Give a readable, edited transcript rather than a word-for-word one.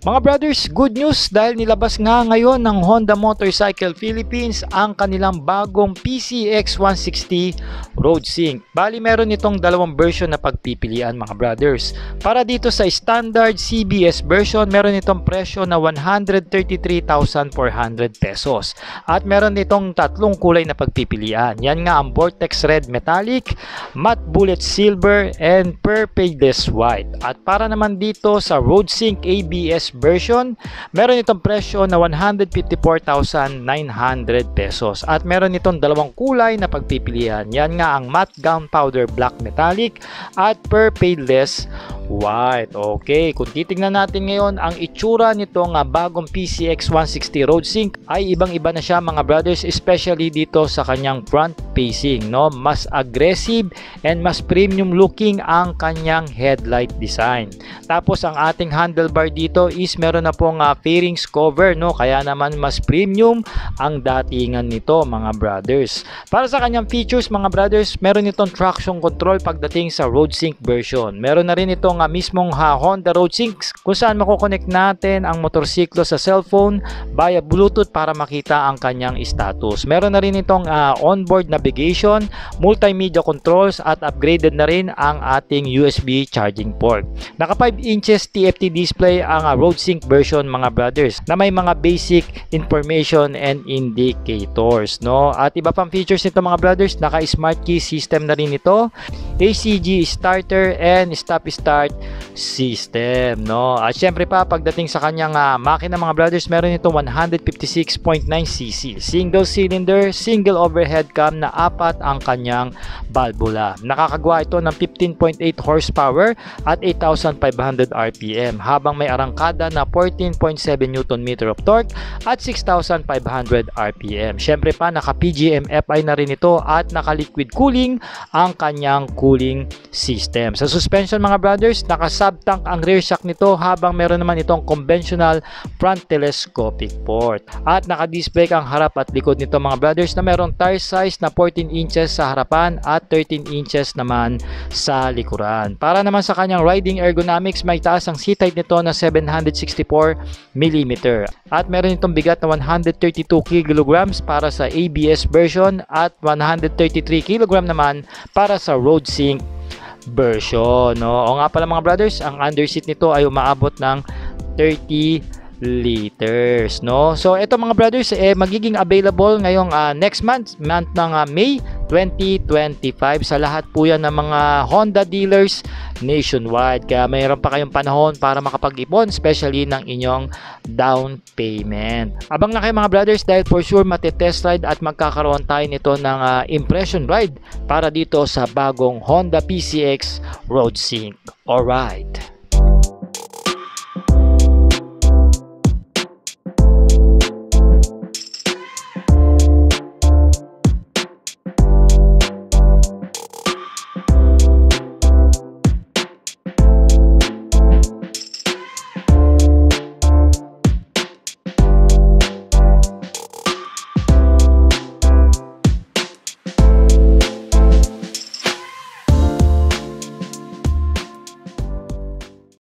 Mga brothers, good news dahil nilabas nga ngayon ng Honda Motorcycle Philippines ang kanilang bagong PCX 160 Road Sync. Bali meron itong dalawang version na pagpipilian mga brothers. Para dito sa standard CBS version, meron itong presyo na 133,400 pesos. At meron itong tatlong kulay na pagpipilian. Yan nga ang Vortex Red Metallic, Matte Bullet Silver, and Perpadeless White. At para naman dito sa Road Sync ABS version, meron itong presyo na 154,900 pesos. At meron itong dalawang kulay na pagpipilian. Yan nga ang Matte Gunpowder Black Metallic at Perpadeless White. Okay, kung titingnan natin ngayon ang itsura nitong bagong PCX 160 Road Sync ay ibang-iba na siya mga brothers, especially dito sa kanyang front facing, no? Mas aggressive and mas premium looking ang kanyang headlight design. Tapos ang ating handlebar dito is meron na pong fairings cover, no? Kaya naman mas premium ang datingan nito mga brothers. Para sa kanyang features mga brothers, meron itong traction control pagdating sa Road Sync version. Meron na rin itong mismong Honda Road Sync kung saan makukonect natin ang motorsiklo sa cellphone via Bluetooth para makita ang kanyang status. Meron na rin itong onboard navigation, multimedia controls at upgraded na rin ang ating USB charging port. Naka 5 inches TFT display ang Road Sync version mga brothers na may mga basic information and indicators, no? At iba pang features nito mga brothers, naka smart key system na rin ito, ACG starter and stop start system, no? At syempre pa pagdating sa kanyang makina mga brothers, meron ito 156.9cc single cylinder, single overhead cam na apat ang kanyang valvula. Nakakagawa ito ng 15.8 horsepower at 8,500 RPM habang may arangkada na 14.7 Nm of torque at 6,500 RPM. Syempre pa naka PGM FI na rin ito at naka liquid cooling ang kanyang cooling system. Sa suspension mga brothers, naka sub-tank ang rear shock nito habang meron naman itong conventional front telescopic port. At naka-disc brake ang harap at likod nito mga brothers na merong tire size na 14 inches sa harapan at 13 inches naman sa likuran. Para naman sa kanyang riding ergonomics, may taas ang seat height nito na 764 mm. At meron itong bigat na 132 kg para sa ABS version at 133 kg naman para sa Road Sync version, no? O nga pala mga brothers, ang underseat nito ay umaabot ng 30 liters, no? So ito mga brothers, magiging available ngayong next month ng May 2025 sa lahat po yan ng mga Honda dealers nationwide. Kaya mayroon pa kayong panahon para makapag-ipon, especially ng inyong down payment. Abang na kayo mga brothers dahil for sure matetest ride at magkakaroon tayo nito ng impression ride para dito sa bagong Honda PCX Road Sync. Alright.